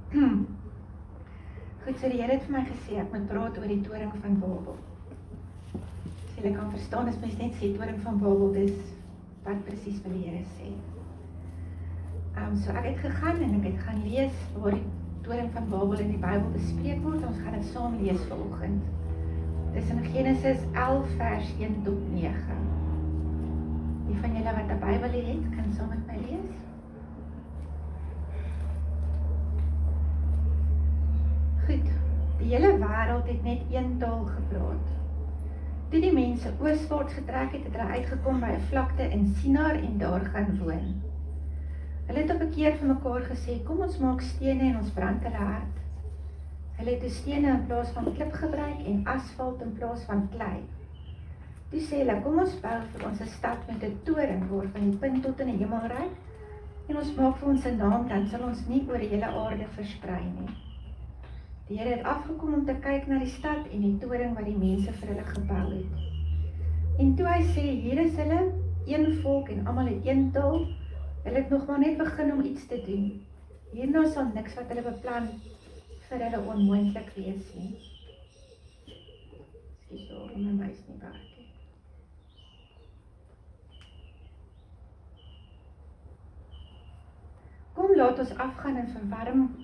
Goed, so die Here het vir my gesê, ek moet praat oor die toring van Babel. So julle kan verstaan, as mens net sê toring van Babel, dis wat presies wil die Here sê. So ek het gegaan en ek het gaan lees waar die toring van Babel in die Bybel bespreek word. Ons gaan dit saam lees vanoggend. Dis in Genesis 11 vers 1 tot 9. Die van julle wat 'n Bybel het, kan saam met my lees. Goed, die hele wêreld het net een taal gepraat. Toe die mense ooswaarts getrek het, het hulle uitgekom by 'n vlakte in Sinar en daar gaan woon. Hulle het op 'n keer vir mekaar gesê, kom ons maak stene en ons brand hulle hard. Hulle het stene in plaas van klip gebruik en asfalt in plaas van klei. Toe sê hulle, kom ons bou vir ons 'n stad met 'n toring waarvan die punt tot in die hemel reik en ons maak vir ons 'n naam, dan sal ons nie oor die hele aarde versprei nie. Die Here het afgekom om te kyk na die stad en die toring wat die mense vir hulle gebou het. En toe hy sê, hier is hulle, een volk en almal het een taal, hulle het nog maar net begin om iets te doen. Hierna sal niks wat hulle beplan vir hulle onmoontlik wees nie. Skus hoor, my muis nie werk nie. Kom, laat ons afgaan en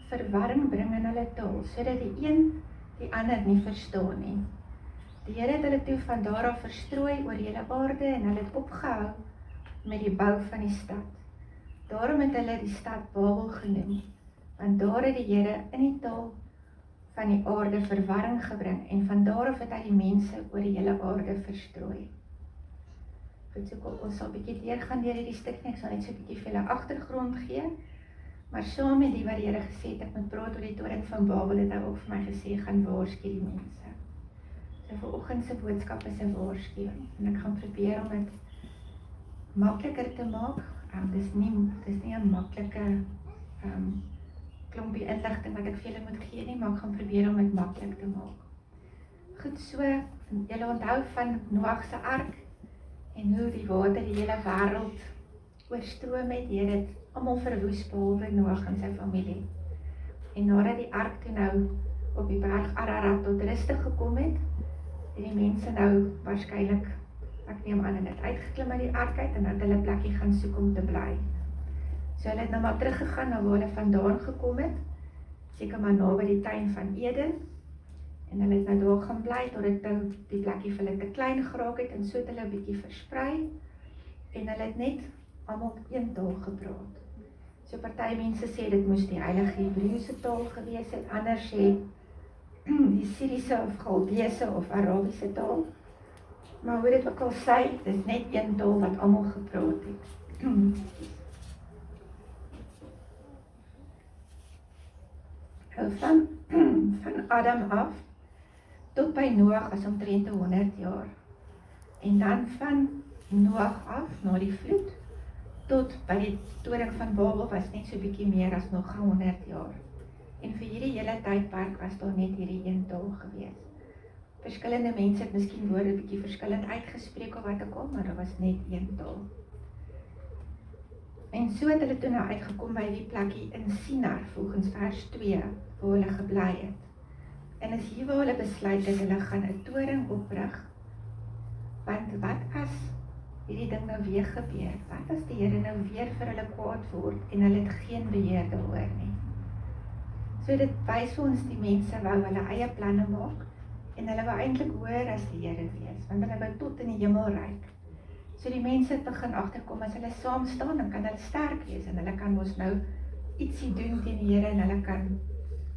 verwarring bring in hulle taal, sodat die een die ander nie verstaan nie. Die Here het hulle toe van daar af verstrooi oor die hele aarde en hulle het opgehou met die bou van die stad. Daarom het hulle die stad Babel genoem, want daar het die Here in die taal van die aarde verwarring gebring en van daar af het hy die mense oor die hele aarde verstrooi. Goed, so ons sal 'n bietjie deurgaan deur hierdie stuk, ek sal net so 'n bietjie vir julle agtergrond gee, maar saam met die wat die Here gesê het, ek moet praat oor die toring van Babel, het hy ook vir my gesê, gaan waarsku die mense. So vanoggend se boodskap is 'n waarskuwing, en ek gaan probeer om dit makliker te maak. Dis nie 'n maklike klompie inligting wat ek vir julle moet gee nie, maar ek gaan probeer om dit maklik te maak. Goed, so, julle onthou van Noag se ark en hoe die water die hele wêreld oorstroom het, die Here het almal verwoes behalwe Noag en sy familie. En nadat die ark toe nou op die berg Ararat tot ruste gekom het die mense nou waarskynlik, ek neem aan, en het uitgeklim uit die ark uit en dan hulle plekkie gaan soek om te bly. So hulle het nou maar teruggegaan na waar hulle vandaan gekom het, seker maar naby die tuin van Eden, en hulle het nou daar gaan bly, totdat die plekkie vir hulle te klein geraak het, en so het hulle 'n bietjie versprei, en hulle het net almal een taal gepraat. So party mense sê dit moes die heilige Hebreëse taal gewees het, ander sê die Syriese of Galdeese of Arabiese taal, maar hoe dit ook al sê, dit is net een taal wat almal gepraat het. Van Adam af tot by Noag was omtrent 100 jaar. En dan van Noag af, na die vloed, tot by die toring van Babel was net so bietjie meer as nog 100 jaar. En vir hierdie hele tydperk was daar net hierdie een taal gewees. Verskillende mense het miskien woorde bietjie verskillend uitgespreek of wat ook al, maar daar was net een taal. En so het hulle toe nou uitgekom by die plekkie in Sinar, volgens vers 2, waar hulle gebly het. En is hier waar hulle besluit dat hulle gaan 'n toring oprig, want wat as hierdie ding nou weer gebeur? Wat as die Here nou weer vir hulle kwaad word en hulle het geen beheer daaroor nie? So dit wys vir ons die mense wou hulle eie planne maak en hulle wou eintlik hoër as die Here wees, want hulle wou tot in die hemel reik. So die mense het begin agterkom, as hulle saam staan, dan kan hulle sterk wees en hulle kan mos nou ietsie doen teen die Here en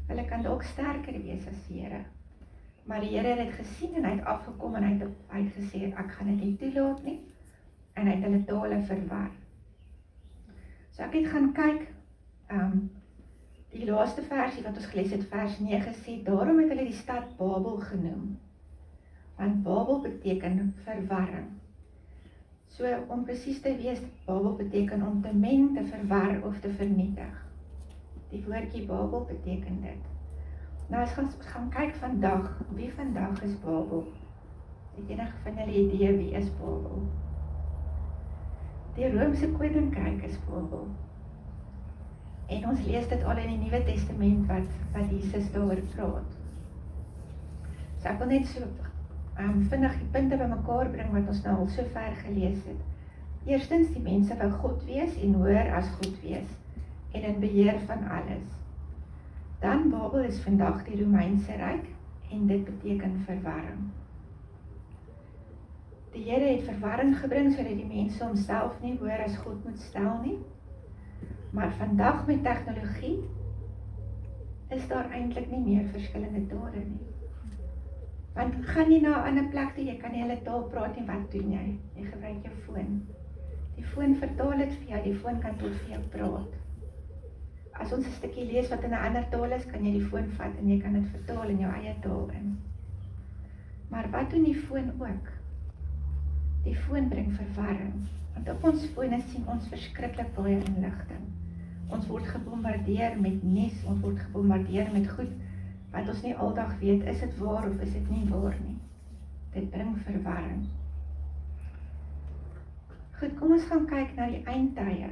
hulle kan dalk sterker wees as die Here. Maar die Here het dit gesien en hy het afgekom en hy het gesê, ek gaan dit nie toelaat nie, en hy het hulle tale verwar. So ek het gaan kyk, die laaste versie wat ons gelees het, vers 9 sê, daarom het hulle die stad Babel genoem, want Babel beteken verwarring. So om presies te wees, Babel beteken om te meng, te verwar of te vernietig. Die woordjie Babel beteken dit. Nou as ons gaan kyk vandag, wie vandag is Babel? Het enige van julle idee wie is Babel? Die Romeinse koninkryk is Babel. En ons lees dit al in die Nuwe Testament wat Jesus daaroor praat. So ek wil net so vinnig die punte bymekaar bring wat ons nou al so ver gelees het. Eerstens, die mense wou God wees en hoër as God wees en in beheer van alles. Dan Babel is vandag die Romeinse Ryk en dit beteken verwarring. Die Here het verwarring gebring sodat die mense homself nie hoër as God moet stel nie. Maar vandag met tegnologie is daar eintlik nie meer verskillende tale nie. Want gaan jy na 'n ander plek toe, jy kan nie hulle taal praat nie, wat doen jy? Jy gebruik jou foon. Die foon vertaal dit vir jou, die foon kan tot vir jou praat. As ons 'n stukkie lees wat in 'n ander taal is, kan jy die foon vat en jy kan dit vertaal in jou eie taal in. Maar wat doen die foon ook? Die foon bring verwarring, want op ons fone sien ons verskriklik baie inligting. Ons word gebombardeer met nuus, ons word gebombardeer met goed, wat ons nie aldag weet, is dit waar of is dit nie waar nie. Dit bring verwarring. Goed, kom ons gaan kyk na die eindtye.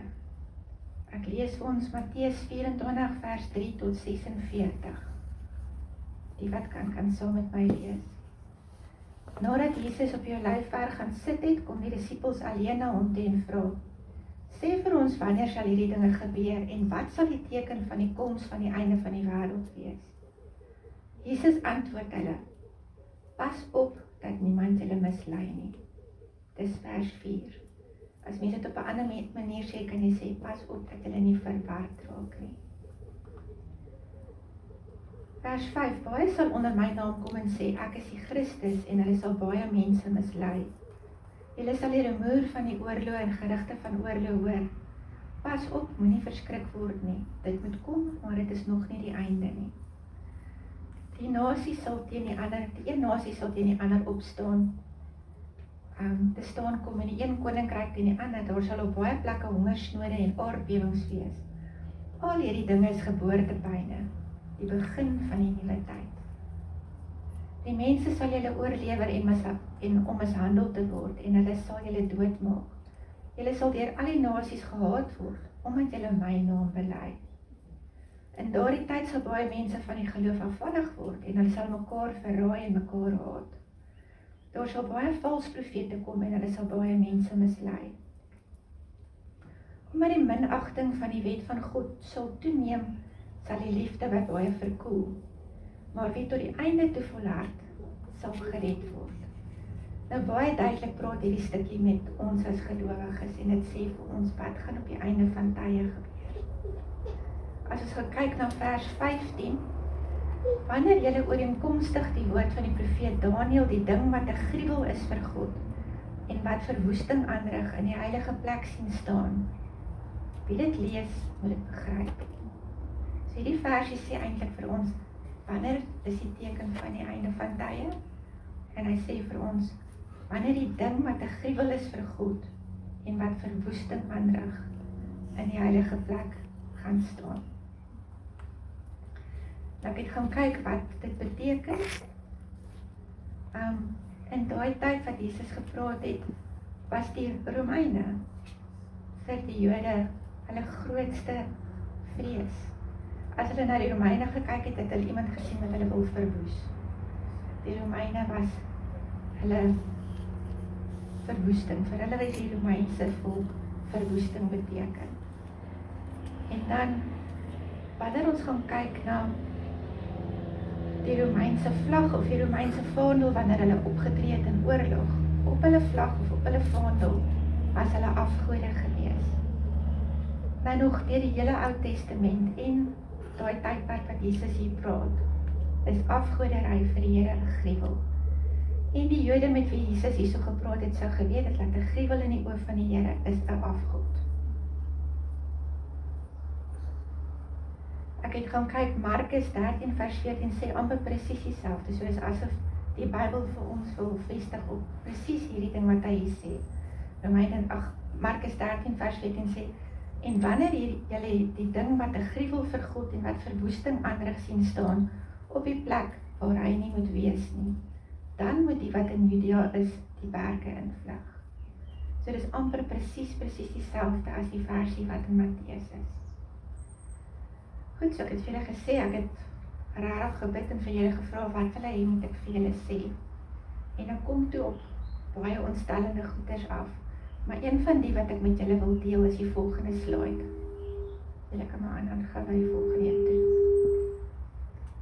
Ek lees vir ons Matteus 24 vers 3 tot 46. Die wat kan saam met my lees. Nadat Jesus op die Olyfberg gaan sit het, kom die disippels alleen na hom toe en vra: "Sê vir ons, wanneer sal hierdie dinge gebeur en wat sal die teken van die koms van die einde van die wêreld wees?" Jesus antwoord hulle: "Pas op dat niemand julle mislei nie." Dis vers 4. As mens dit op 'n ander manier sê, kan jy sê, pas op dat julle nie verward raak nie. Vers 5, baie sal onder my naam kom en sê, ek is die Christus, en hulle sal baie mense mislei. Julle sal die rumoer van die oorlog en gerugte van oorlog hoor. Pas op, moenie verskrik word nie. Dit moet kom, maar dit is nog nie die einde nie. Die nasie sal teen die ander, die een nasie sal teen die ander opstaan. Te staan kom in die een koninkryk teen die ander, daar sal op baie plekke hongersnode en aardbewings wees. Al hierdie dinge is geboortepyne, die begin van die nuwe tyd. Die mense sal julle oorlewer en om mishandel te word, en hulle sal julle doodmaak. Julle sal deur al die nasies gehaat word, omdat julle my naam bely. In daardie tyd sal baie mense van die geloof afvallig word, en hulle sal mekaar verraai en mekaar haat. Daar sal baie vals profete kom en hulle sal baie mense mislei. Omdat die minagting van die wet van God sal toeneem, sal die liefde by baie verkoel. Maar wie tot die einde toe volhard, sal gered word. Nou baie duidelik praat hierdie stukkie met ons as gelowiges en dit sê vir ons wat gaan op die einde van tye gebeur. As ons gaan kyk na vers 15, wanneer julle ooreenkomstig die woord van die profeet Daniël die ding wat 'n gruwel is vir God en wat verwoesting aanrig in die heilige plek sien staan, wie dit lees, moet dit begryp. So hierdie versie sê eintlik vir ons, wanneer is die teken van die einde van tye? En hy sê vir ons, wanneer die ding wat 'n gruwel is vir God en wat verwoesting aanrig in die heilige plek gaan staan. Ek het gaan kyk wat dit beteken. In daai tyd wat Jesus gepraat het, was die Romeine vir die Jode hulle grootste vrees. As hulle na die Romeine gekyk het, het hulle iemand gesien wat hulle wil verwoes. Die Romeine was hulle verwoesting. Vir hulle was die Romeinse volk verwoesting beteken. En dan, wanneer ons gaan kyk na die Romeinse vlag of die Romeinse vaandel wanneer hulle opgetree het in oorlog, op hulle vlag of op hulle vaandel was hulle afgode gewees. Nou nog deur die hele Ou Testament en daai tydperk wat Jesus hier praat, is afgoderry vir die Here 'n gruwel. En die Jode met wie Jesus hierso gepraat het, sou geweet het dat 'n gruwel in die oë van die Here is 'n afgod. Ek het gaan kyk, Markus 13 vers 14 sê amper presies dieselfde, soos asof die Bybel vir ons wil vestig op presies hierdie ding wat hy hier sê. Markus 13 vers 14 sê, en wanneer julle die ding wat 'n gruwel vir God en wat verwoesting aanrig sien staan, op die plek waar hy nie moet wees nie, dan moet die wat in Judea is, die berge invlug. So dis amper presies dieselfde as die versie wat in Matteus is. Goed, so ek het vir julle gesê, ek het rarig gebid en vir julle gevra wat wil hy moet ek vir julle sê. En ek kom toe op baie ontstellende goeders af. Maar een van die wat ek met julle wil deel is die volgende slide. Julle kan maar aangaan by die volgende een toe.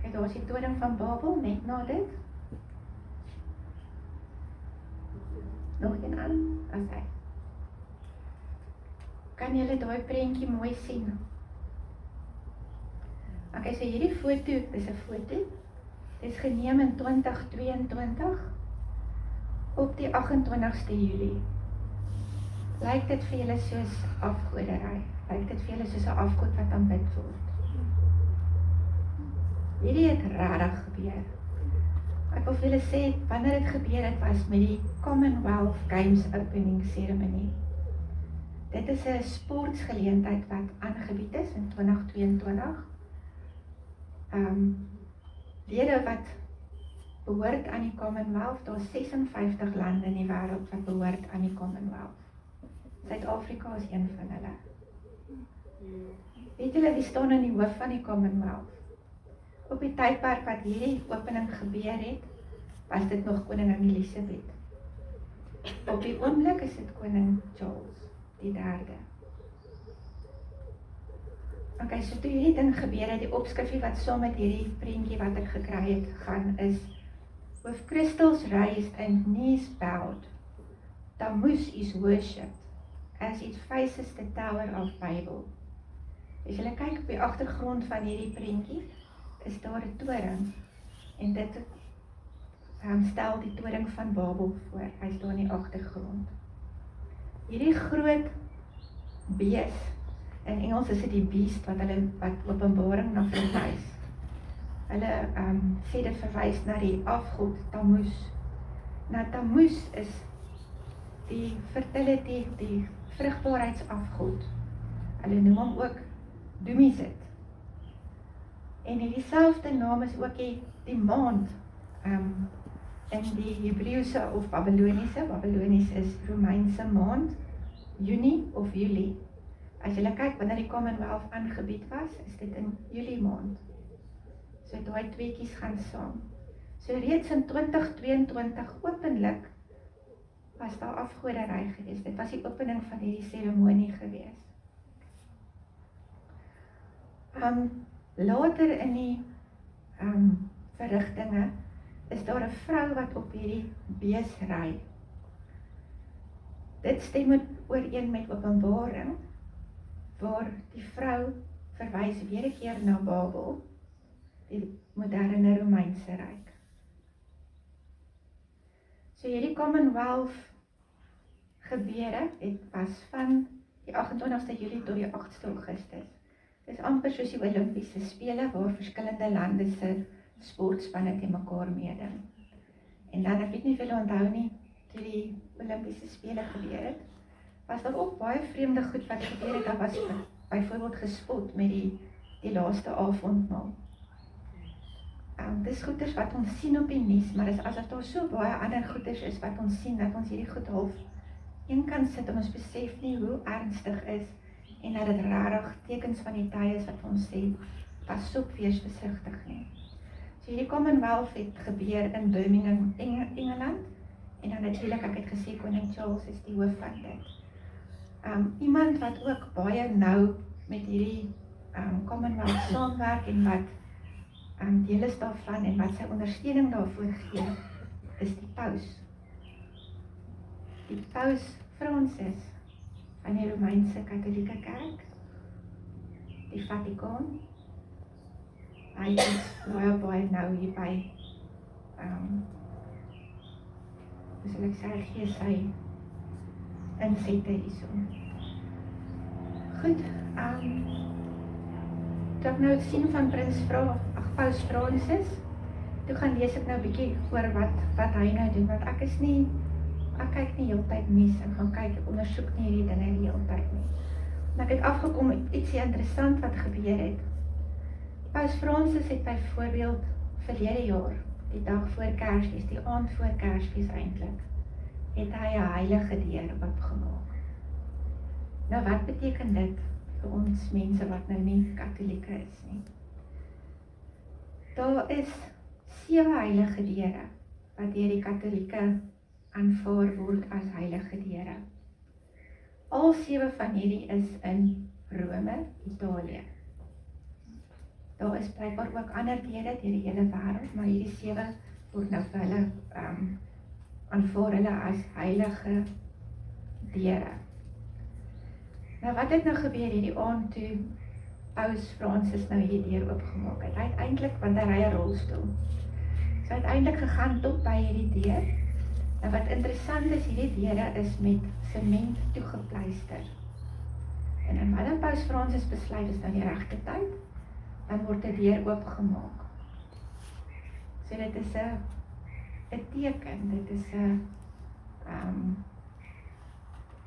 Kijk, daar is die toring van Babel, net na dit. Nog een aan, as hy. Kan julle daai prentjie mooi sien? Ok, so hierdie foto, dis 'n foto. Dit is geneem in 2022 op die 28ste Julie. Lyk dit vir julle soos afgoderry? Lyk dit vir julle soos 'n afgod wat aanbid word? Hierdie het regtig gebeur. Ek wil vir julle sê, wanneer dit gebeur het, was met die Commonwealth Games opening ceremony. Dit is 'n sportsgeleentheid wat aangebied is in 2022. Lede wat behoort aan die Commonwealth, daar is 56 lande in die wêreld wat behoort aan die Commonwealth. Suid-Afrika is een van hulle. Weet julle wie staan in die hoof van die Commonwealth? Op die tydperk wat hierdie opening gebeur het, was dit nog koningin Elizabeth. Op die oomblik is dit koning Charles, die 3de. Ok, so toe hierdie ding gebeur het, die opskrifie wat saam met hierdie prentjie wat ek gekry het, gaan is With crystals raised and knees bowed, Tammuz is worshipped as it faces the Tower of Babel. As julle kyk op die agtergrond van hierdie prentjie, is daar 'n toring en dit stel die toring van Babel voor. Hy is daar in die agtergrond. Hierdie groot bees, in Engels is dit die beast wat Openbaring na verwys. Hulle sê dit verwys na die afgod Tammuz. Nou Tammuz is die fertility, die vrugbaarheidsafgod. Hulle noem hom ook Dumizet. En dieselfde naam is ook die maand in die Hebreëse of Babylonies is Romeinse maand, Junie of Julie. As julle kyk wanneer die Commonwealth aangebied was, is dit in Julie maand. So daai tweetjies gaan saam. So reeds in 2022 openlik was daar afgoderry gewees. Dit was die opening van hierdie seremonie gewees. Later in die verrigtinge is daar 'n vrou wat op hierdie bees ry. Dit stem ooreen met Openbaring, waar die vrou verwys weer 'n keer na Babel, die moderne Romeinse ryk. So hierdie Commonwealth gebeure, dit was van die 28ste Julie tot die 8ste Augustus. Dit is amper soos die Olimpiese spele waar verskillende lande se sportspanne teen mekaar meeding. En dan, ek weet nie of julle onthou nie, toe die Olimpiese spele gebeur het, was daar ook baie vreemde goed wat gebeur het. Daar was byvoorbeeld gespot met die laaste avondmaal. Dis goeders wat ons sien op die nuus, maar dis asof daar so baie ander goeders is wat ons sien, dat ons hierdie goed half een kan sit en ons besef nie hoe ernstig is en dat dit rarig tekens van die tye is wat ons sê, pas op, wees besigtig nie. So hierdie Commonwealth het gebeur in Birmingham, Engeland, en dan natuurlijk, ek het gesê, koning Charles is die hoof van dit. Iemand wat ook baie nou met hierdie Commonwealth saamwerk en wat deel is daarvan en wat sy ondersteuning daarvoor gee, is die paus. Die paus Francis van die Romeinse Katholieke Kerk, die Vatikaan. Hy is baie nou hierby, hoe sal ek sê, hy gee sy insette hierso. Goed, toe ek nou sien van Paus Francis, toe gaan lees ek nou 'n bietjie oor wat hy nou doen, want ek kyk nie heeltyd nuus en gaan kyk, ek ondersoek nie hierdie dinge die heeltyd nie. En ek het afgekom met ietsie interessant wat gebeur het. Paus Francis het byvoorbeeld verlede jaar, die dag voor Kersfees, die aand voor Kersfees eintlik, het hy 'n heilige deur oopgemaak. Nou wat beteken dit? vir ons mense wat nou nie katholieke is nie. Daar is 7 heilige deure wat deur die katholieke aanvaar word as heilige deure. Al 7 van hierdie is in Rome, Italië. Daar is blijkbaar ook ander deure deur die hele wêreld, maar hierdie 7 word nou vir hulle aanvaar hulle as heilige deure. Nou wat het nou gebeur hierdie aand toe Paus Fransis nou hierdie deur oopgemaak het? Hy het eintlik, want hy ry 'n rolstoel. So hy het eintlik gegaan tot by hierdie deur. En wat interessant is, hierdie deure is met sement toegepleister. En wanneer Paus Fransis besluit is nou die regte tyd, dan word die deur oopgemaak. So dit is 'n teken, dit is 'n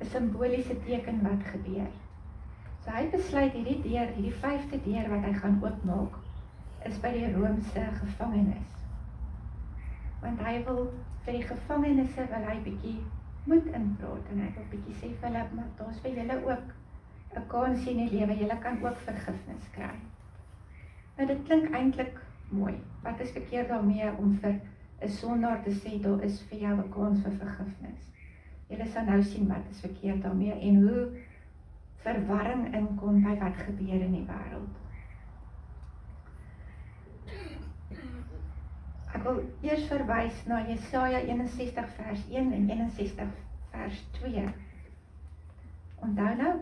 simboliese teken wat gebeur. So hy besluit hierdie deur, hierdie 5de deur wat hy gaan oopmaak, is by die Romeinse gevangenis. Want hy wil vir die gevangenisse wil hy bietjie moed inpraat en hy wil bietjie sê vir hulle, maar daar's vir julle ook 'n kans in die lewe, julle kan ook vergifnis kry. Nou dit klink eintlik mooi. Wat is verkeerd daarmee om vir 'n sondaar te sê, daar is vir jou 'n kans vir vergifnis? Julle sal nou sien wat is verkeerd daarmee en hoe verwarring inkom by wat gebeur in die wêreld. Ek wil eers verwys na Jesaja 61 vers 1 en 61 vers 2. Onthou nou,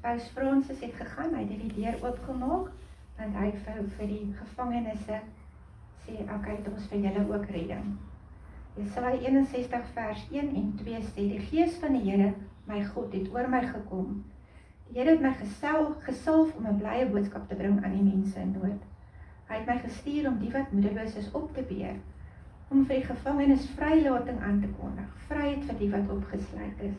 Paus Fransis het gegaan, hy het die deur oopgemaak, en hy vir die gevangenisse sê, okay, dit is vir julle ook redding. Jesaja 61 vers 1 en 2 sê, die Gees van die Here, my God, het oor my gekom. Die Here het my gesalf om 'n blye boodskap te bring aan die mense in nood. Hy het my gestuur om die wat moedeloos is op te beer, om vir die gevangenes vrylating aan te kondig, vryheid vir die wat opgesluit is,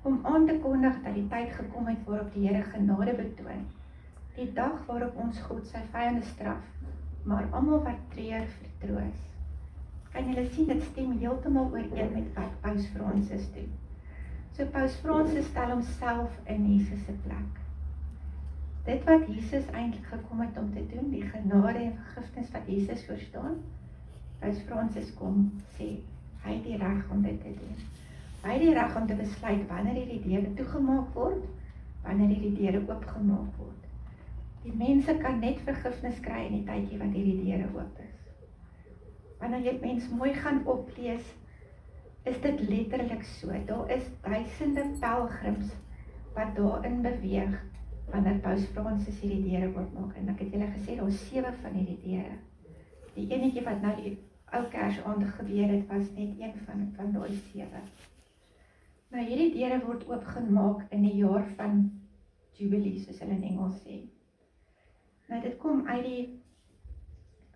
om aan te kondig dat die tyd gekom het waarop die Here genade betoon, die dag waarop ons God sy vyande straf, maar almal wat treur vertroos. Kan julle sien, dit stem heeltemal ooreen met wat Paus Fransis doen. So Paus Fransis stel homself in Jesus se plek. Dit wat Jesus eintlik gekom het om te doen, die genade en vergifnis wat Jesus verstaan, Paus Fransis kom sê, hy het die reg om dit te doen. Hy het die reg om te besluit wanneer hierdie deure toegemaak word, wanneer hierdie deure oopgemaak word. Die mense kan net vergifnis kry in die tydjie wat hierdie deure oop is. Wanneer jy mens mooi gaan oplees, is dit letterlik so. Daar is duisende pelgrims wat daarin beweeg wanneer Paus Fransis hierdie deure oopmaak. En ek het julle gesê, daar is 7 van hierdie deure. Die enetjie wat nou die ou Kersaand gebeur het, was net een van daai 7. Nou hierdie deure word oopgemaak in die jaar van Jubilee, soos hulle in Engels sê. Nou dit kom uit die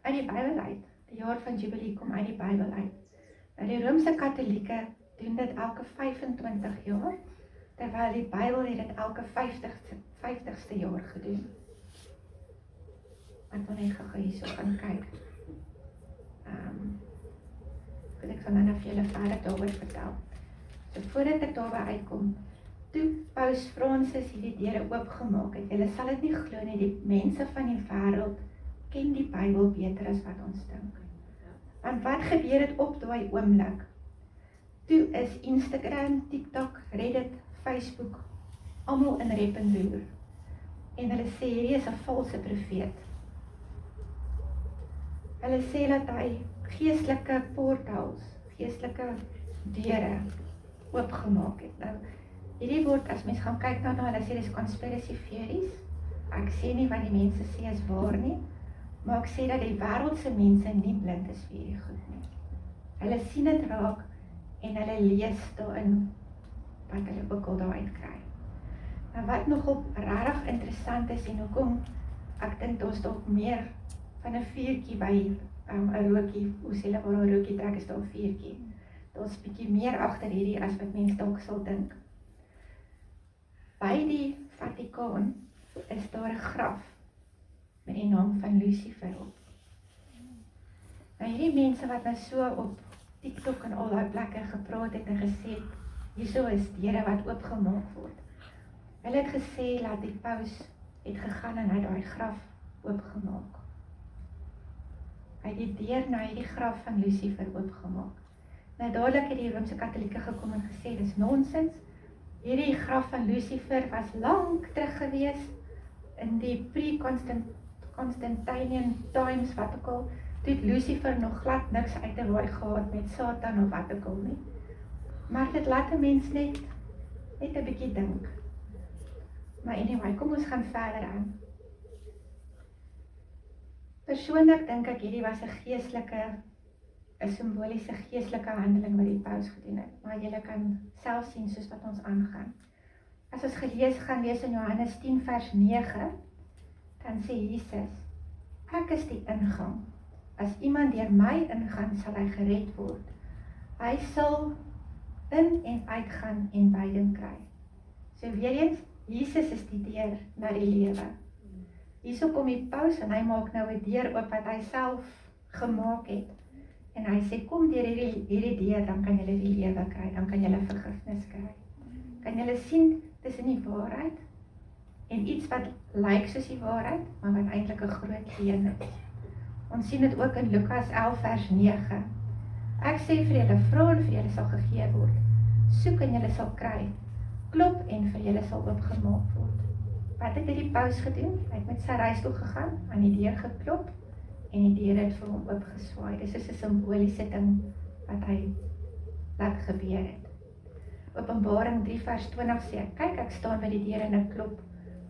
Bybel uit. Die jaar van Jubilee kom uit die Bybel uit. Nou die Romeinse Katholieke doen dit elke 25 jaar, terwyl die Bybel het dit elke 50ste jaar gedoen. Ek wil net gou hierso gaan kyk. Ek sal nou vir julle verder daaroor vertel. So voordat ek daarby uitkom, toe Paus Fransis hierdie deure oopgemaak het, julle sal dit nie glo nie, die mense van die wêreld ken die Bybel beter as wat ons dink. Want wat gebeur het op daai oomblik? Toe is Instagram, TikTok, Reddit, Facebook, almal in rep en roer. En hulle sê, hierdie is 'n valse profeet. Hulle sê dat hy geestelike portals, geestelike deure oopgemaak het. Nou, hierdie word, as mens gaan kyk na hulle sê, dis conspiracy theories. Ek sê nie wat die mense sê is waar nie, maar ek sê dat die wêreldse mense nie blind is vir hierdie goed nie. Hulle sien dit raak en hulle lees daarin wat hulle ook al daaruit kry. Nou wat nogal regtig interessant is en hoekom ek dink daar's dalk meer van 'n vuurtjie by 'n rookie, hoe sê hulle waar 'n rookie trek is daar 'n vuurtjie. Daar's bietjie meer agter hierdie as wat mense dalk sal dink. By die Vatikaan is daar 'n graf met die naam van Lucifer op. Nou hierdie mense wat nou so op TikTok en al daai plekke gepraat het en gesê, hierso is deure wat oopgemaak word. Hulle het gesê dat die paus het gegaan en hy daai graf oopgemaak. Hy het die deur na hierdie graf van Lucifer oopgemaak. Nou dadelik het die Roomse Katholieke gekom en gesê, dis nonsens. Hierdie graf van Lucifer was lank terug gewees in die pre-Constantinian times, wat ook al, toe het Lucifer nog glad niks uit te waai gehad met Satan of wat ook al nie. Maar dit laat 'n mens net 'n bietjie dink. Maar anyway, kom ons gaan verder aan. Persoonlik dink ek hierdie was 'n simboliese geestelike handeling wat die paus gedoen het, maar julle kan self sien soos wat ons aangaan. As ons gaan lees in Johannes 10 vers 9, dan sê Jesus, ek is die ingang. As iemand deur my ingaan, sal hy gered word. Hy sal in en uitgaan en beide kry. So weer eens, Jesus is die deur na die lewe. Hierso kom die paus en hy maak nou 'n deur oop wat hy self gemaak het. En hy sê, kom deur hierdie deur, dan kan julle die lewe kry, dan kan julle vergifnis kry. Kan julle sien tussen die waarheid en iets wat lyk soos die waarheid, maar wat eintlik 'n groot leuen is. Ons sien dit ook in Lukas 11 vers 9. Ek sê vir julle, vra en vir julle sal gegee word. Soek en julle sal kry. Klop en vir julle sal oopgemaak word. Wat het die paus gedoen? Hy het met sy reisstoel gegaan, aan die deur geklop en die deur het vir hom oopgeswaai. Dis is 'n simboliese ding wat hy laat gebeur het. Openbaring 3 vers 20 sê, kyk, ek staan by die deur en ek klop.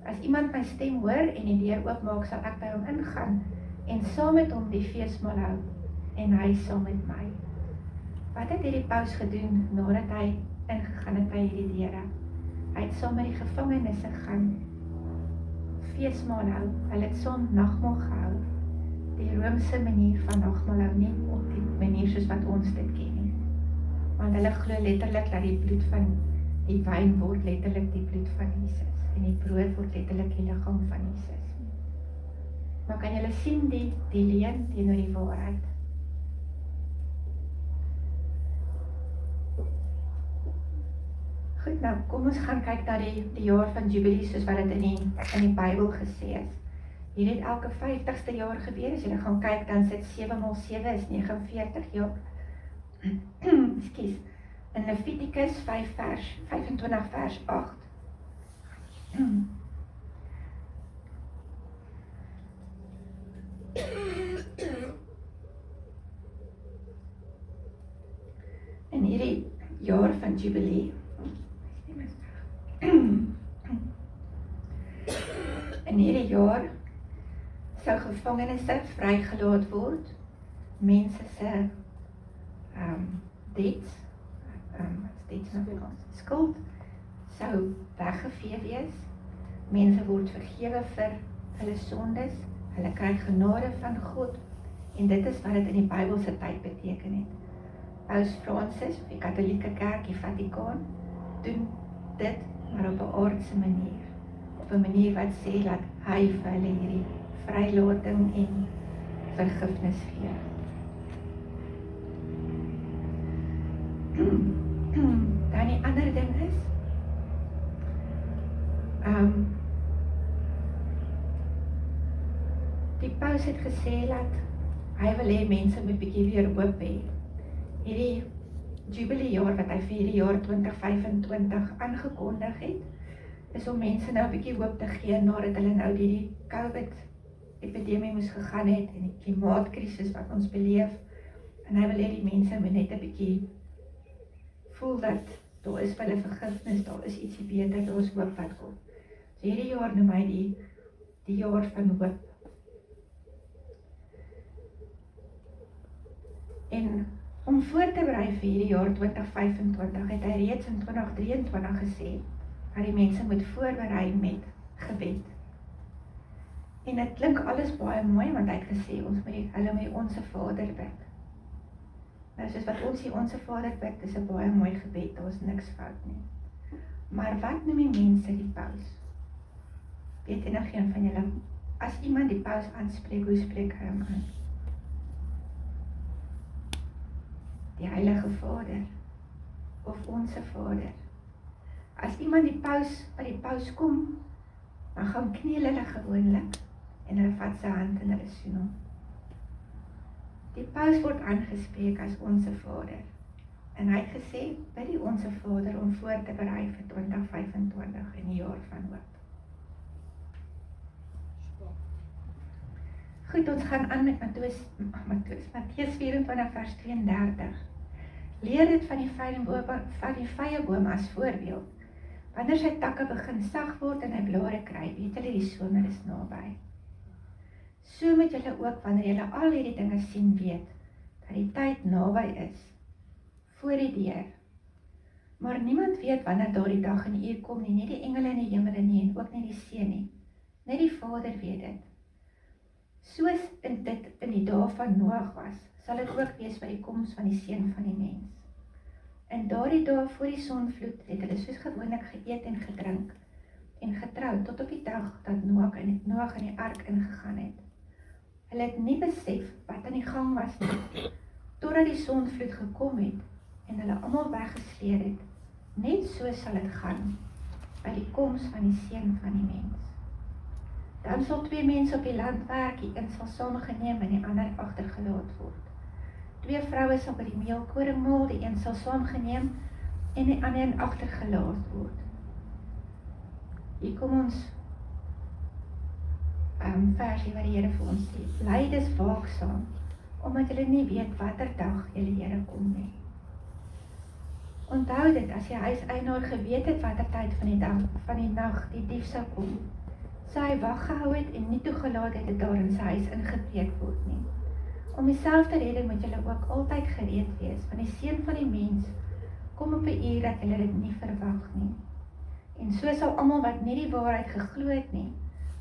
As iemand my stem hoor en die deur oopmaak, sal ek by hom ingaan en saam met hom die feesmaal hou en hy saam met my. Wat het hierdie paus gedoen nadat hy ingegaan het by hierdie deure? Hy het saam met die gevangenes gegaan, feesmaal hou, hulle het saam nagmaal gehou. Die Roomse manier van nagmaal hou, nie op die manier soos wat ons dit ken nie. Want hulle glo letterlik dat die bloed van die wyn word letterlik die bloed van Jesus en die brood word letterlik die liggaam van Jesus. Maar kan julle sien die leuen teenoor die waarheid? Goed, nou kom ons gaan kyk na die jaar van Jubilee soos wat dit in die Bybel gesê is. Hier het elke 50ste jaar gebeur, as julle gaan kyk, dan sit 7 x 7 is 49 jaar. Ekskuus. In Levitikus 25 vers 8. In hierdie jaar van Jubilee, in hierdie jaar sou gevangenes vrygelaat word, mense se debts, skuld sou weggevee wees, mense word vergewe vir hulle sondes, hulle kry genade van God, en dit is wat dit in die Bybelse tyd beteken het. Paus Fransis, of die Katholieke Kerk, die Vatikaan, doen dit maar op 'n aardse manier, op 'n manier wat sê dat hy vir hulle hierdie vrylating en vergifnis gee. Dan die ander ding is, die paus het gesê dat hy wil hê mense moet bietjie weer oop hê. Hierdie Jubilee jaar wat hy vir hierdie jaar 2025 aangekondig het, is om mense nou 'n bietjie hoop te gee nadat hulle nou die COVID-epidemie moes gegaan het en die klimaatkrisis wat ons beleef, en hy wil hê die mense moet net 'n bietjie voel dat daar is vir hulle vergifnis, daar is ietsie beter, daar is hoop wat kom. So hierdie jaar noem hy die jaar van hoop. En om voor te berei vir hierdie jaar 2025 het hy reeds in 2023 gesê dat die mense moet voorberei met gebed. En dit klink alles baie mooi, want hy het gesê ons moet hulle met Onse Vader bid. Nou soos wat ons die Onse Vader bid, is 'n baie mooi gebed, daar is niks fout nie. Maar wat noem die mense die paus? Weet enigeen van julle, as iemand die paus aanspreek, hoe spreek hy hom aan? Die Heilige Vader, of Onse Vader. As iemand by die paus kom, dan gaan kniel hulle gewoonlik en hulle vat sy hand en hulle soen hom. Die paus word aangespreek as Onse Vader. En hy het gesê, bid die Onse Vader om voor te berei vir 2025 in die jaar van hoop. Goed, ons gaan aan met Matteus 24 vers 32. Leer dit van die vyeboom as voorbeeld. Wanneer sy takke begin sag word en hy blare kry, weet julle die somer is naby. So moet julle ook, wanneer julle al hierdie dinge sien, weet, dat die tyd naby is, voor die deur. Maar niemand weet wanneer daardie dag en uur kom nie die engele in die hemel nie, en ook nie die seun nie. Net die Vader weet dit. Soos dit in die dae van Noag was, sal dit ook wees by die koms van die Seun van die Mens. In daardie dae voor die sonvloed het hulle soos gewoonlik geëet en gedrink en getrou tot op die dag dat Noag in die ark ingegaan het. Hulle het nie besef wat aan die gang was nie, totdat die sonvloed gekom het en hulle almal weggesleer het. Net so sal dit gaan by die koms van die Seun van die Mens. Dan sal 2 mense op die land werk, die een sal saamgeneem en die ander agtergelaat word. 2 vroue sal by die meelkoring maal, die een sal saamgeneem en die ander agtergelaat word. Hier kom ons versie wat die Here vir ons sê. Bly dus waaksaam, omdat julle nie weet watter dag julle Here kom nie. Onthou dit, as jy huiseienaar geweet het watter tyd van die nag die dief sou kom, sou hy wag gehou het en nie toegelaat het daar in sy huis ingebreek word nie. Om dieselfde rede moet julle ook altyd gereed wees, want die Seun van die Mens kom op 'n uur dat julle dit nie verwag nie. En so sal almal wat nie die waarheid geglo het nie,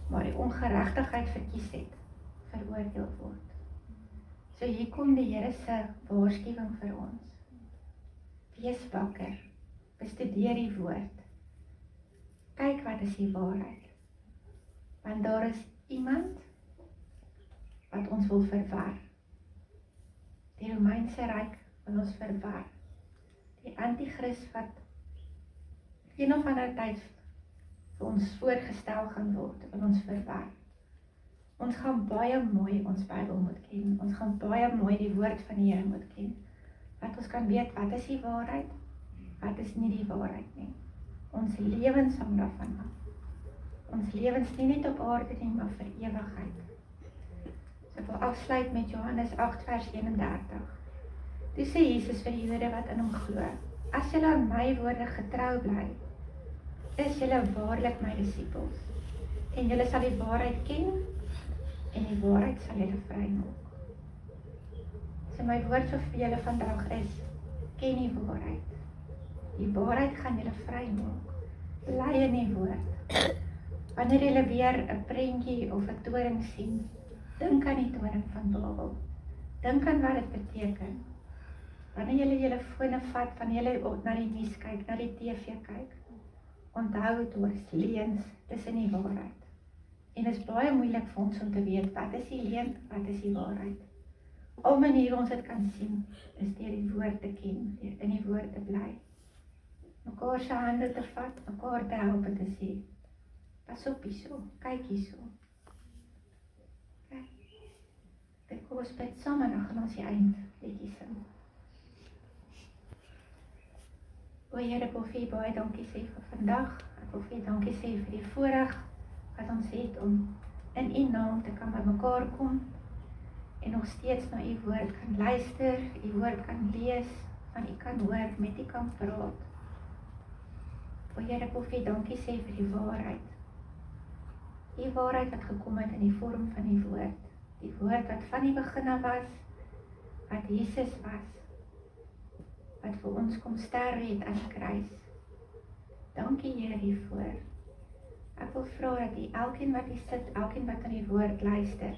maar die ongeregtigheid verkies het, veroordeel word. So hier kom die Here se waarskuwing vir ons. Wees wakker, bestudeer die woord. Kyk wat is die waarheid. Want daar is iemand wat ons wil verwar. Die Romeinse Ryk wil ons verwar. Die Antichrist wat een of ander tyd vir ons voorgestel gaan word, wil ons verwar. Ons gaan baie mooi ons Bybel moet ken. Ons gaan baie mooi die woord van die Here moet ken. Dat ons kan weet wat is die waarheid, wat is nie die waarheid nie. Ons lewens hang daarvan af. Ons lewens nie net op aarde nie, maar vir ewigheid. So ek wil afsluit met Johannes 8 vers 31. Toe sê Jesus vir die Jode wat in hom glo, as julle aan my woorde getrou bly, is julle waarlik my disippels, en julle sal die waarheid ken, en die waarheid sal julle vrymaak. So my woord vir julle vandag is, ken die waarheid. Die waarheid gaan julle vrymaak. Bly in die woord. Wanneer julle weer 'n prentjie of 'n toring sien, dink aan die toring van Babel. Dink aan wat dit beteken. Wanneer julle fone vat, wanneer julle na die nuus kyk, na die TV kyk, onthou daar is leuns tussen die waarheid. En dit is baie moeilik vir ons om te weet, wat is die leuen, wat is die waarheid. Al maniere ons dit kan sien, is deur die woord te ken, deur in die woord te bly. Mekaar se hande te vat, mekaar te help en te sê, pas op hierso, kyk hierso. Kyk. Dit kom ons bid saam en dan gaan ons die eindliedjie sing. O Here, ek wil vir U baie dankie sê vir vandag. Ek wil vir U dankie sê vir die voorreg wat ons het om in U naam te kan by mekaar kom en nog steeds na U woord kan luister, U woord kan lees, van U kan hoor, met U kan praat. O Here, ek wil vir U dankie sê vir die waarheid. Die waarheid wat gekom het in die vorm van die woord. Die woord wat van die begin af was, wat Jesus was, wat vir ons kom sterwe het aan die kruis. Dankie Here hiervoor. Ek wil vra dat U elkeen wat hier sit, elkeen wat aan die woord luister,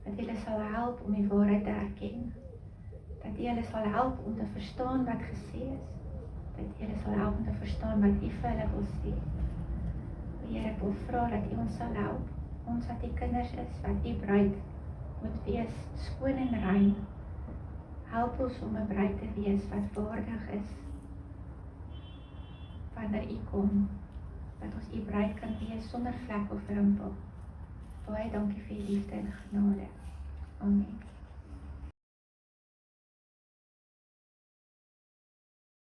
dat U hulle sal help om die waarheid te erken. Dat U hulle sal help om te verstaan wat gesê is. Dat U hulle sal help om te verstaan wat U vir hulle wil sê. Here, ek wil vra dat U ons sal help, ons wat U kinders is, wat U bruid moet wees, skoon en rein. Help ons om 'n bruid te wees wat waardig is wanneer U kom, dat ons U bruid kan wees sonder vlek of rimpel. Baie dankie vir U liefde en genade. Amen.